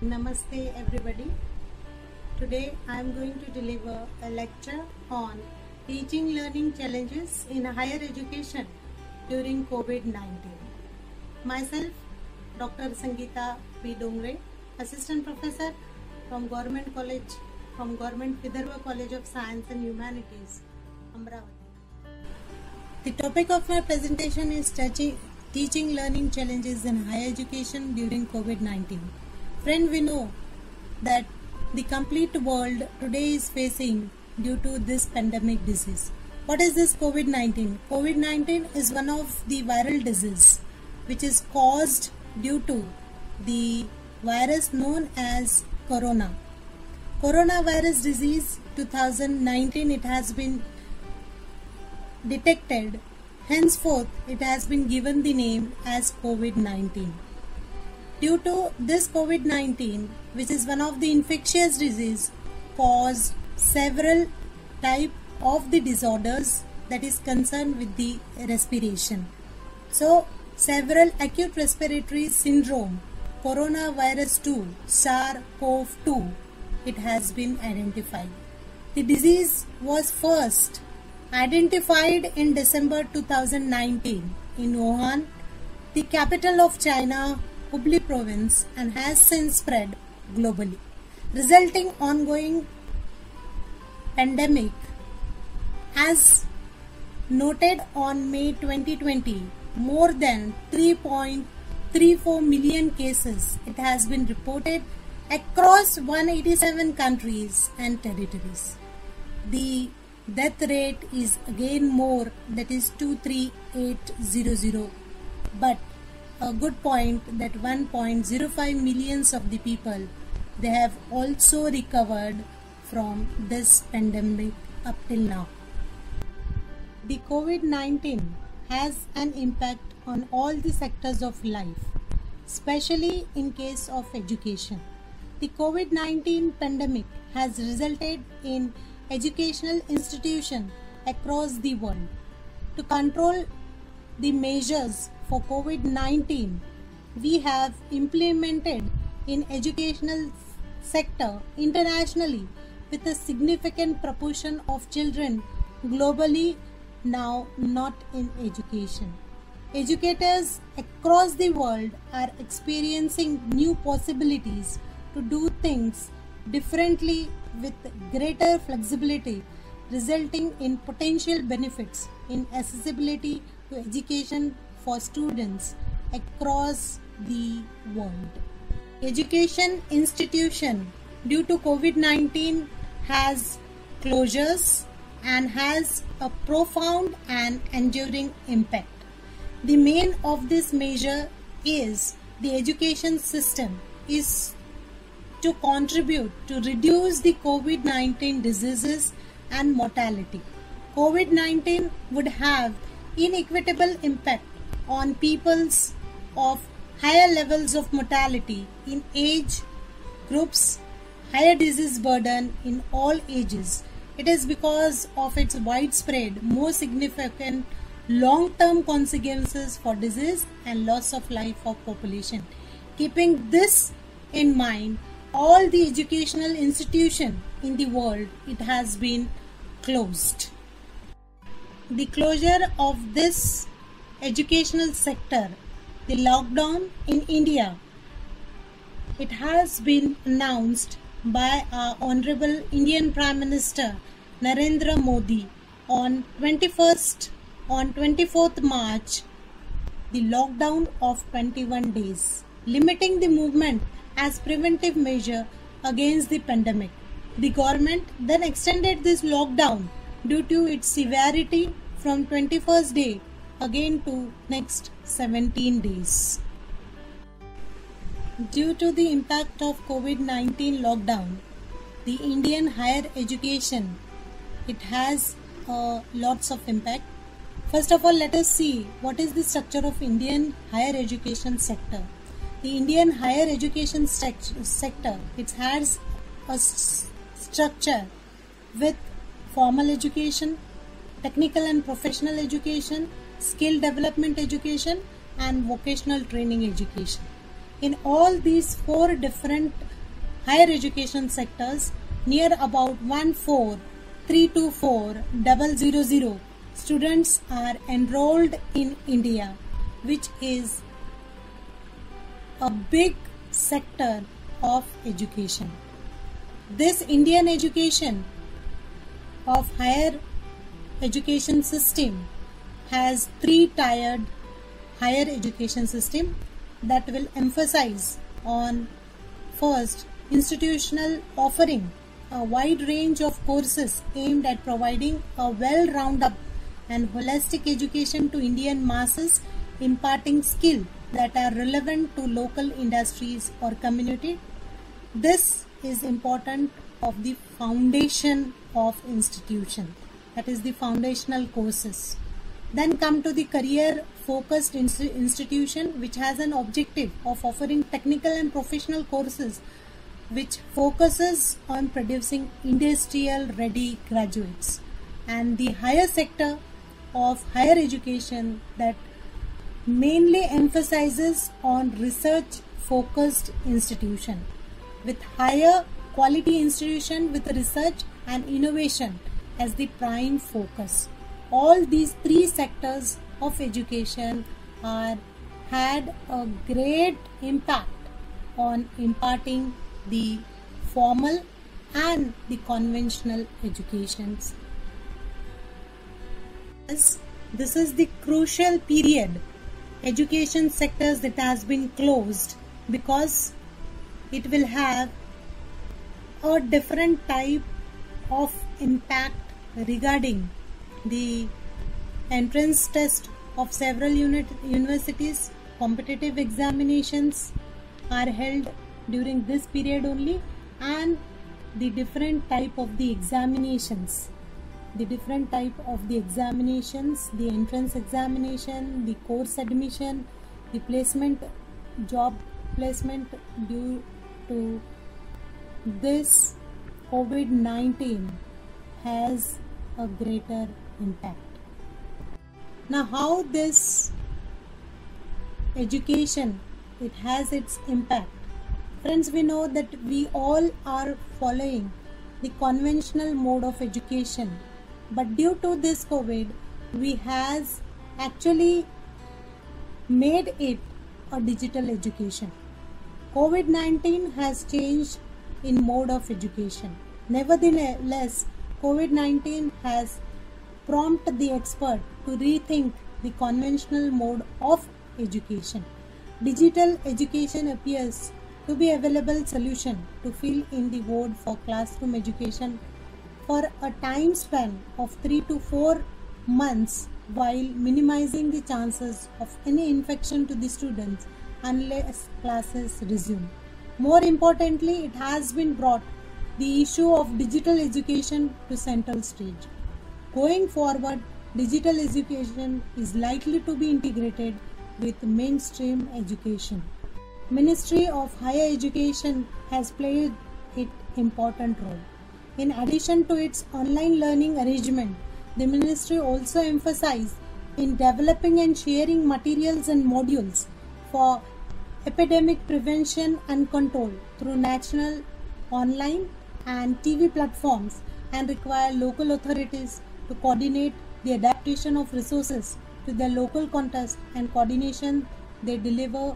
Namaste everybody. Today I am going to deliver a lecture on teaching learning challenges in higher education during COVID-19. Myself, Dr. Sangeeta P. Dongre, Assistant Professor from Government Vidarbha College of Science and Humanities, Amravati. The topic of my presentation is teaching learning challenges in higher education during COVID-19. Friend, we know that the complete world today is facing due to this pandemic disease. What is this COVID-19? COVID-19 is one of the viral disease which is caused due to the virus known as corona. Coronavirus disease 2019, it has been detected. Henceforth, it has been given the name as COVID-19. Due to this COVID-19, which is one of the infectious disease, caused several type of the disorders that is concerned with the respiration. So, several acute respiratory syndrome, coronavirus 2, SARS-CoV-2, it has been identified. The disease was first identified in December 2019 in Wuhan, the capital of China, Hubli province, and has since spread globally, resulting ongoing pandemic. As noted on May 2020, more than 3.34 million cases it has been reported across 187 countries and territories. The death rate is again more, that is 23800, but a good point that 1.05 millions of the people, they have also recovered from this pandemic up till now. The COVID-19 has an impact on all the sectors of life, especially in case of education. The COVID-19 pandemic has resulted in educational institutions across the world. To control the measures for COVID-19, we have implemented in educational sector internationally with a significant proportion of children globally now not in education. Educators across the world are experiencing new possibilities to do things differently with greater flexibility, resulting in potential benefits in accessibility to education for students across the world. Education institution due to COVID-19 has closures and has a profound and enduring impact. The main of this measure is the education system is to contribute to reduce the COVID-19 diseases and mortality. COVID-19 would have inequitable impact on peoples of higher levels of mortality in age groups, higher disease burden in all ages. It is because of its widespread, more significant long-term consequences for disease and loss of life of population. Keeping this in mind, all the educational institutions in the world, it has been closed. The closure of this educational sector, the lockdown in India, it has been announced by our Honorable Indian Prime Minister Narendra Modi on 24th March, the lockdown of 21 days, limiting the movement as preventive measure against the pandemic. The government then extended this lockdown due to its severity from 21st day again to next 17 days. Due to the impact of COVID-19 lockdown, the Indian higher education, it has lots of impact. First of all, let us see what is the structure of Indian higher education sector. The Indian higher education sector, it has a structure with formal education, technical and professional education, skill development education, and vocational training education. In all these 4 different higher education sectors, near about 14324,000 students are enrolled in India, which is a big sector of education. This Indian education of higher education system has 3-tiered higher education system that will emphasize on first institutional offering a wide range of courses aimed at providing a well-rounded and holistic education to Indian masses, imparting skill that are relevant to local industries or community. This is important of the foundation of institution, that is the foundational courses. Then come to the career focused institution, which has an objective of offering technical and professional courses which focuses on producing industrial ready graduates, and the higher sector of higher education that mainly emphasizes on research focused institution with higher quality institution with research and innovation as the prime focus. All these 3 sectors of education had a great impact on imparting the formal and the conventional educations. This is the crucial period education sectors that has been closed, because it will have a different type of impact regarding the entrance test of several universities. Competitive examinations are held during this period only, and the different type of the examinations, the entrance examination, the course admission, the placement, job placement due to this COVID-19 has a greater impact. Now, how this education it has its impact? Friends, we know that we all are following the conventional mode of education, but due to this COVID, we has actually made it a digital education. COVID-19 has changed in mode of education. Nevertheless, COVID-19 has prompted the expert to rethink the conventional mode of education. Digital education appears to be available solution to fill in the void for classroom education for a time span of 3 to 4 months, while minimizing the chances of any infection to the students unless classes resume. More importantly, it has been brought the issue of digital education to central stage. Going forward, digital education is likely to be integrated with mainstream education. Ministry of Higher Education has played an important role. In addition to its online learning arrangement, the ministry also emphasized in developing and sharing materials and modules for epidemic prevention and control through national online and TV platforms, and require local authorities to coordinate the adaptation of resources to their local context and coordination they deliver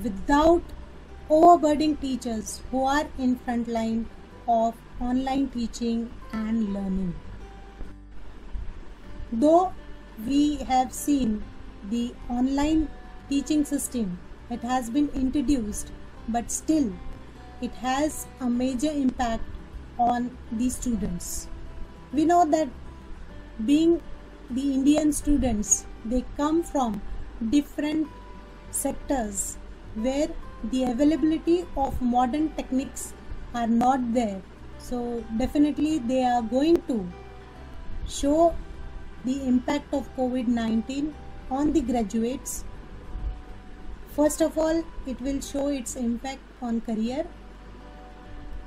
without overburdening teachers who are in front line of online teaching and learning. Though we have seen the online teaching system, it has been introduced, but still it has a major impact on the students. We know that being the Indian students, they come from different sectors where the availability of modern techniques are not there. So definitely they are going to show the impact of COVID-19 on the graduates. First of all, it will show its impact on career.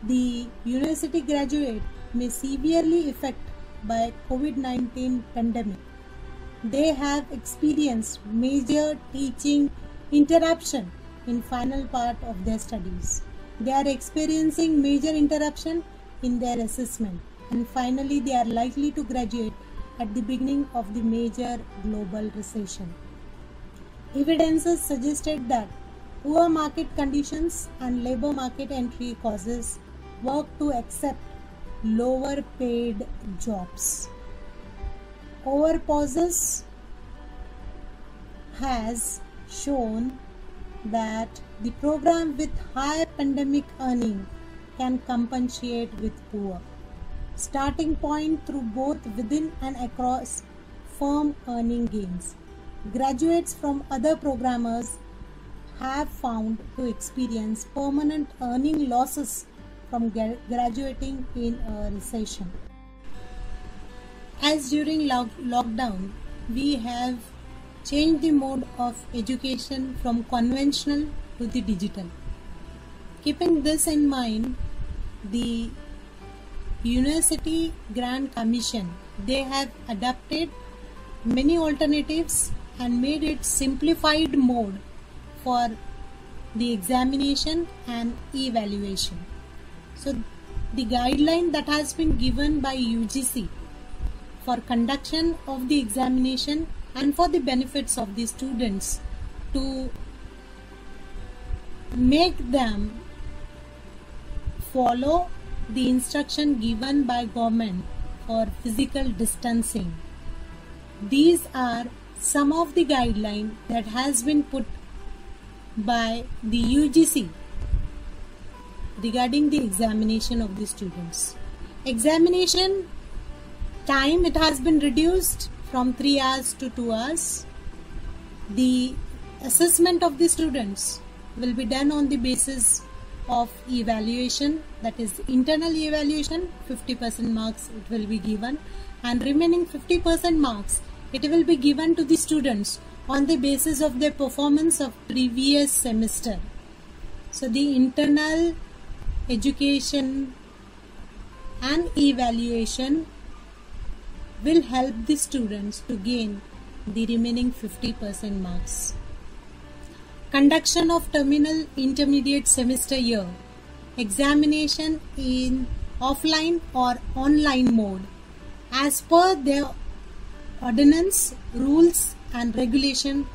The university graduate may severely affected by COVID-19 pandemic. They have experienced major teaching interruption in final part of their studies. They are experiencing major interruption in their assessment, and finally they are likely to graduate at the beginning of the major global recession. Evidences suggested that poor market conditions and labor market entry causes work to accept lower paid jobs. Over pauses has shown that the program with high pandemic earning can compensate with poor. Starting point through both within and across firm earning gains. Graduates from other programmers have found to experience permanent earning losses from graduating in a recession. As during lockdown, we have changed the mode of education from conventional to the digital. Keeping this in mind, the University Grant Commission, they have adapted many alternatives and made it simplified mode for the examination and evaluation. So the guideline that has been given by UGC for conduction of the examination and for the benefits of the students to make them follow the instruction given by government for physical distancing. These are some of the guidelines that has been put by the UGC regarding the examination of the students. Examination time, it has been reduced from 3 hours to 2 hours. The assessment of the students will be done on the basis of evaluation, that is internal evaluation. 50% marks it will be given, and remaining 50% marks it will be given to the students on the basis of their performance of previous semester. So the internal education and evaluation will help the students to gain the remaining 50% marks. Conduction of terminal intermediate semester year. Examination in offline or online mode as per their ordinance, rules and regulation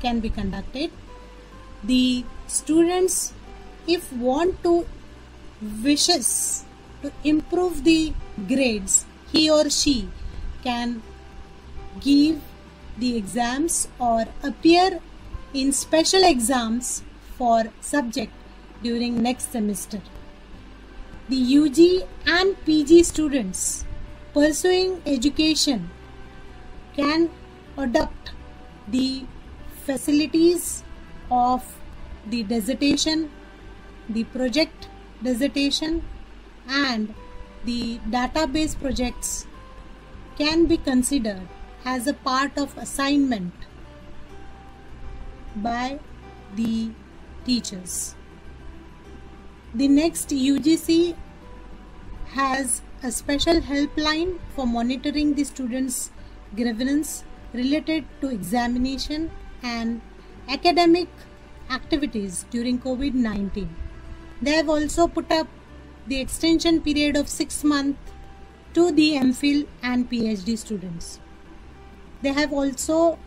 can be conducted. The students, if want to wishes to improve the grades, he or she can give the exams or appear in special exams for subject during next semester. The UG and PG students pursuing education can adopt the facilities of the dissertation, the project dissertation and the database projects can be considered as a part of assignment by the teachers. The next, UGC has a special helpline for monitoring the students' grievance related to examination and academic activities during COVID-19. They have also put up the extension period of 6 months to the MPhil and PhD students. They have also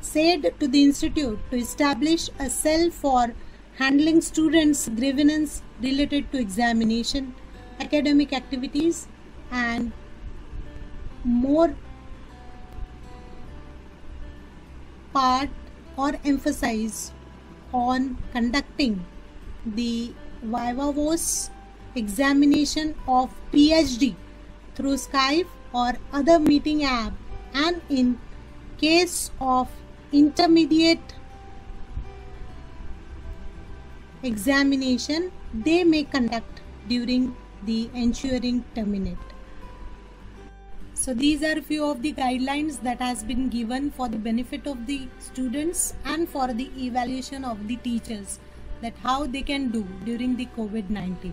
said to the institute to establish a cell for handling students' grievance related to examination, academic activities and more part or emphasize on conducting the viva voce examination of PhD through Skype or other meeting app, and in case of intermediate examination they may conduct during the ensuing terminate. So these are few of the guidelines that has been given for the benefit of the students and for the evaluation of the teachers, that how they can do during the COVID-19.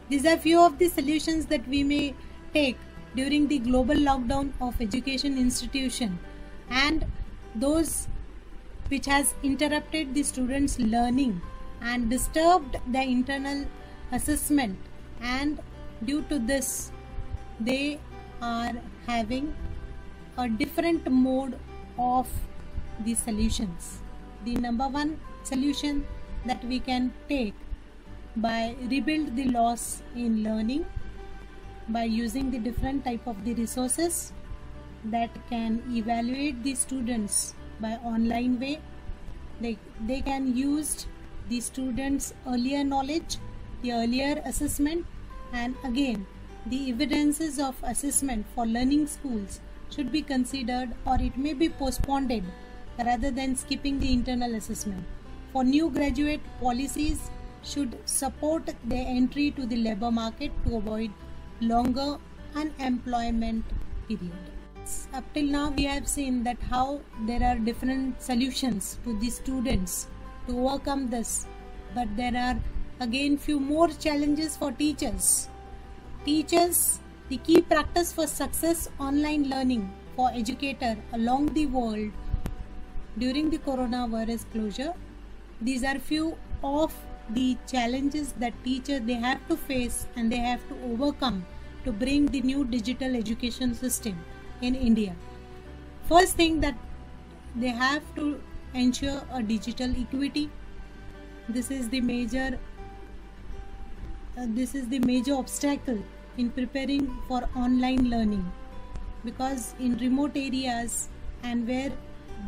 These are few of the solutions that we may take during the global lockdown of education institution, and those which has interrupted the students' learning and disturbed the internal assessment, and due to this they are having a different mode of the solutions. The number one solution that we can take by rebuild the loss in learning by using the different type of the resources that can evaluate the students by online way. They can use the students earlier knowledge, the earlier assessment, and again the evidences of assessment for learning schools should be considered, or it may be postponed rather than skipping the internal assessment. For new graduate, policies should support their entry to the labor market to avoid longer unemployment period. Up till now we have seen that how there are different solutions to the students to overcome this, but there are again few more challenges for teachers. The key practice for success online learning for educator along the world during the coronavirus closure. These are few of the challenges that teachers they have to face and they have to overcome to bring the new digital education system in India. First thing, that they have to ensure a digital equity. This is the major obstacle in preparing for online learning, because in remote areas and where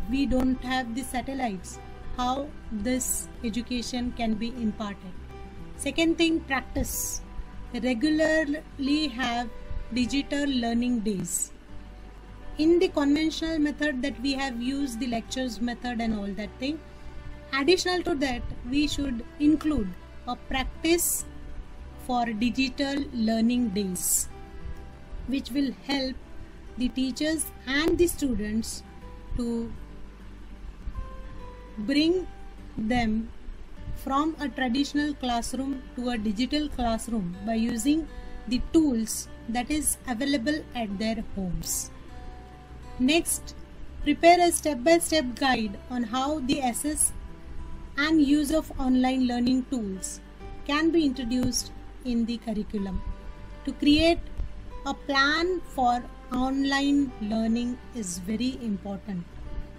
we don't have the satellites, how this education can be imparted. Second thing, practice. Regularly have digital learning days. In the conventional method that we have used, the lectures method and all that thing, additional to that we should include a practice for digital learning days, which will help the teachers and the students to bring them from a traditional classroom to a digital classroom by using the tools that is available at their homes. Next, prepare a step-by-step guide on how the access and use of online learning tools can be introduced in the curriculum. To create a plan for online learning is very important.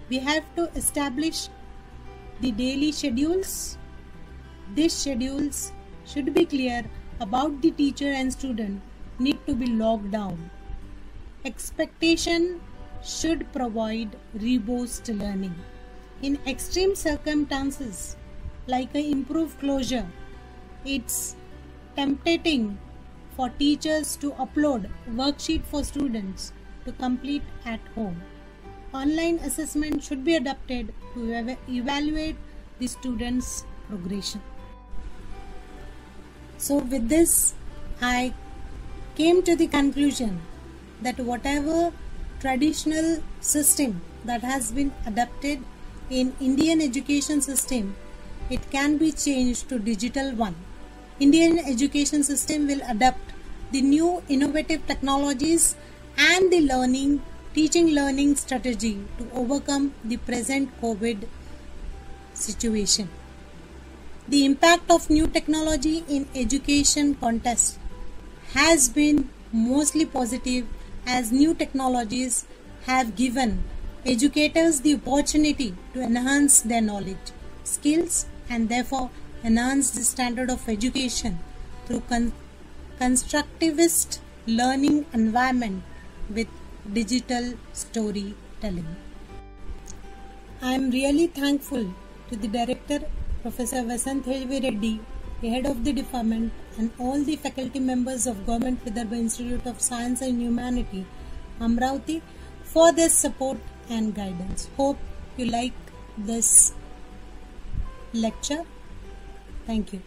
We have to establish the daily schedules. These schedules should be clear about the teacher and student need to be logged down. Expectation should provide robust learning. In extreme circumstances like an improved closure, it's tempting for teachers to upload worksheet for students to complete at home. Online assessment should be adapted to evaluate the students' progression. So with this, I came to the conclusion that whatever traditional system that has been adapted in Indian education system, it can be changed to digital one. Indian education system will adapt the new innovative technologies and the teaching learning strategy to overcome the present COVID situation. The impact of new technology in education context has been mostly positive, as new technologies have given educators the opportunity to enhance their knowledge, skills, and therefore enhance the standard of education through constructivist learning environment with digital storytelling. I am really thankful to the director, Professor Vasant Helvi Reddy, the head of the department, and all the faculty members of Government Vidarbha Institute of Science and Humanity, Amravati, for their support and guidance. Hope you like this lecture. Thank you.